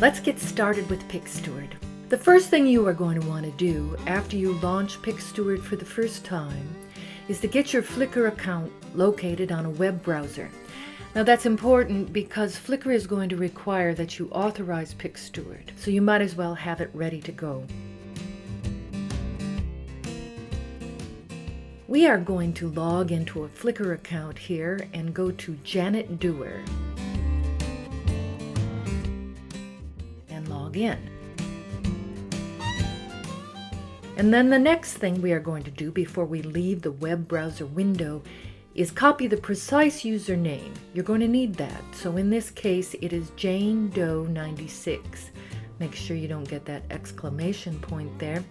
Let's get started with PixSteward. The first thing you are going to want to do after you launch PixSteward for the first time is to get your Flickr account located on a web browser. Now that's important because Flickr is going to require that you authorize PixSteward, so you might as well have it ready to go. We are going to log into a Flickr account here and go to Janet Doer and log in. And then the next thing we are going to do before we leave the web browser window is copy the precise username. You're going to need that. So in this case, it is Jane Doe 96. Make sure you don't get that exclamation point there.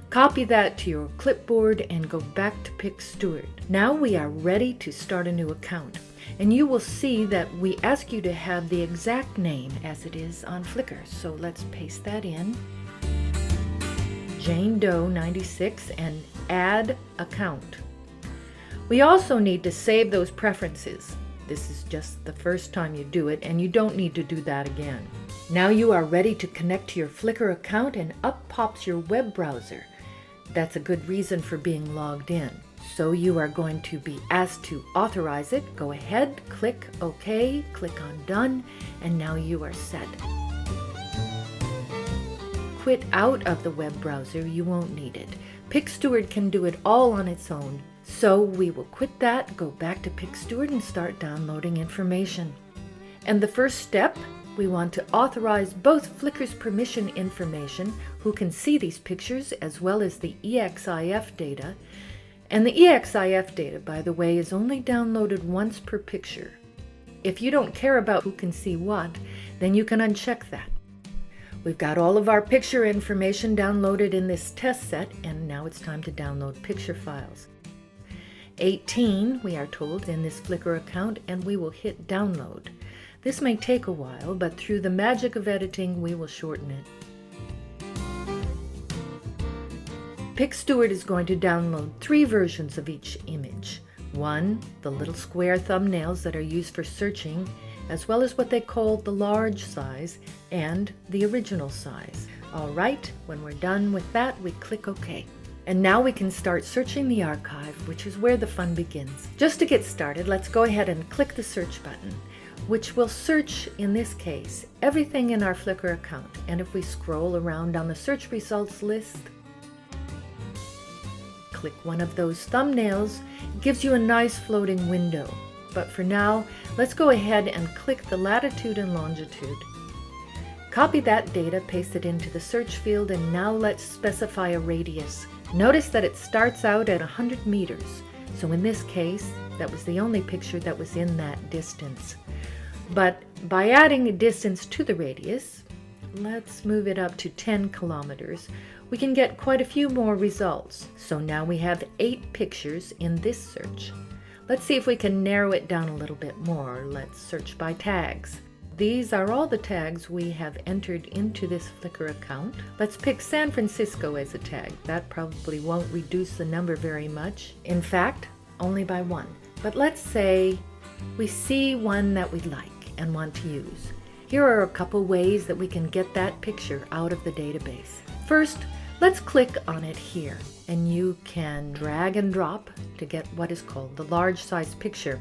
Copy that to your clipboard and go back to PixSteward. Now we are ready to start a new account. And you will see that we ask you to have the exact name as it is on Flickr. So let's paste that in. Jane Doe 96 and add account. We also need to save those preferences. This is just the first time you do it, and you don't need to do that again. Now you are ready to connect to your Flickr account, and up pops your web browser. That's a good reason for being logged in. So you are going to be asked to authorize it. Go ahead, click OK, click on Done, and now you are set. Quit out of the web browser, you won't need it. PixSteward can do it all on its own. So we will quit that, go back to PixSteward and start downloading information. And the first step, we want to authorize both Flickr's permission information, who can see these pictures, as well as the EXIF data. And the EXIF data, by the way, is only downloaded once per picture. If you don't care about who can see what, then you can uncheck that. We've got all of our picture information downloaded in this test set, and now it's time to download picture files. 18, we are told, in this Flickr account, and we will hit download. This may take a while, but through the magic of editing, we will shorten it. PixSteward is going to download 3 versions of each image. One, the little square thumbnails that are used for searching, as well as what they call the large size and the original size. All right, when we're done with that, we click OK. And now we can start searching the archive, which is where the fun begins. Just to get started, let's go ahead and click the search button, which will search, in this case, everything in our Flickr account. And if we scroll around on the search results list, click one of those thumbnails, it gives you a nice floating window. But for now, let's go ahead and click the latitude and longitude. Copy that data, paste it into the search field, and now let's specify a radius. Notice that it starts out at 100 meters. So in this case, that was the only picture that was in that distance. But by adding a distance to the radius, let's move it up to 10 kilometers, we can get quite a few more results. So now we have 8 pictures in this search. Let's see if we can narrow it down a little bit more. Let's search by tags. These are all the tags we have entered into this Flickr account. Let's pick San Francisco as a tag. That probably won't reduce the number very much. In fact, only by 1. But let's say we see one that we like and want to use. Here are a couple ways that we can get that picture out of the database. First, let's click on it here, and you can drag and drop to get what is called the large size picture.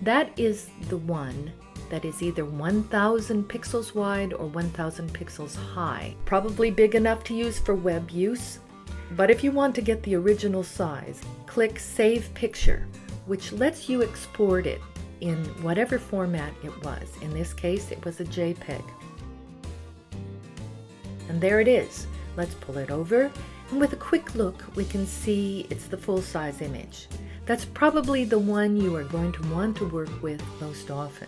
That is the one that is either 1000 pixels wide or 1000 pixels high. Probably big enough to use for web use, but if you want to get the original size, click Save Picture, which lets you export it in whatever format it was. In this case, it was a JPEG. And there it is. Let's pull it over, and with a quick look, we can see it's the full-size image. That's probably the one you are going to want to work with most often.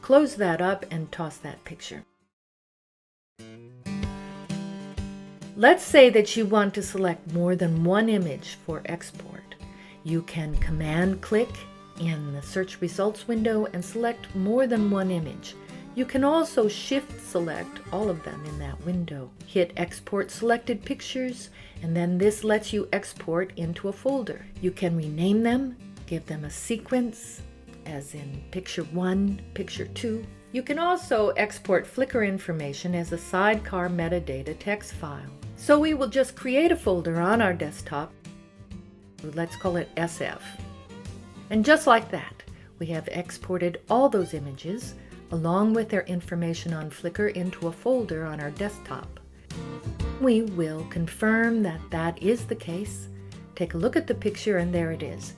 Close that up and toss that picture. Let's say that you want to select more than one image for export. You can command-click in the search results window and select more than one image. You can also shift-select all of them in that window. Hit Export Selected Pictures, and then this lets you export into a folder. You can rename them, give them a sequence, as in Picture 1, Picture 2, You can also export Flickr information as a sidecar metadata text file. So we will just create a folder on our desktop. Let's call it SF. And just like that, we have exported all those images along with their information on Flickr into a folder on our desktop. We will confirm that that is the case. Take a look at the picture and there it is.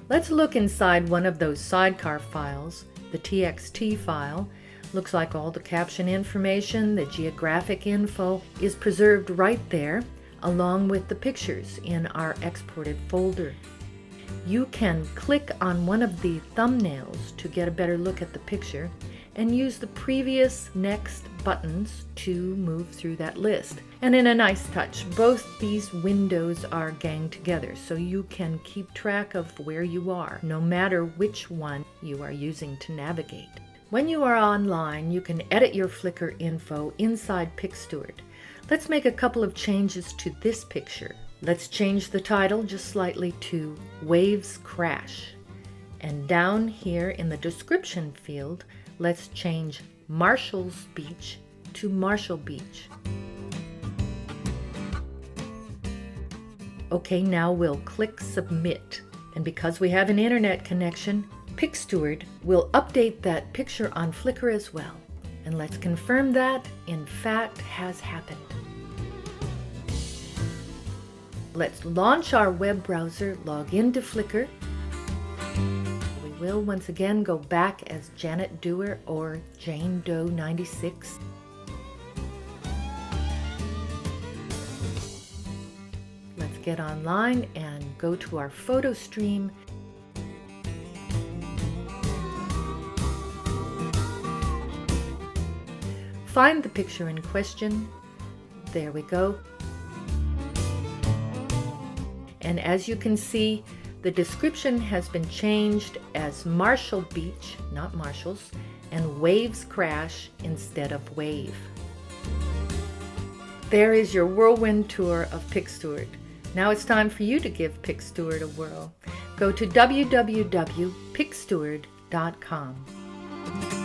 Let's look inside one of those sidecar files. The TXT file looks like all the caption information, the geographic info is preserved right there along with the pictures in our exported folder. You can click on one of the thumbnails to get a better look at the picture and use the previous next buttons to move through that list. And in a nice touch, both these windows are ganged together so you can keep track of where you are, no matter which one you are using to navigate. When you are online, you can edit your Flickr info inside PixSteward. Let's make a couple of changes to this picture. Let's change the title just slightly to Waves Crash. And down here in the description field, let's change Marshall's Beach to Marshall Beach. Okay, now we'll click Submit. And because we have an internet connection, PixSteward will update that picture on Flickr as well. And let's confirm that, in fact, has happened. Let's launch our web browser, log into Flickr. We will once again go back as Janet Dewar or Jane Doe 96. Let's get online and go to our photo stream. Find the picture in question. There we go. And as you can see, the description has been changed as Marshall Beach, not Marshall's, and Waves Crash instead of Wave. There is your whirlwind tour of PixSteward. Now it's time for you to give PixSteward a whirl. Go to www.pixsteward.com.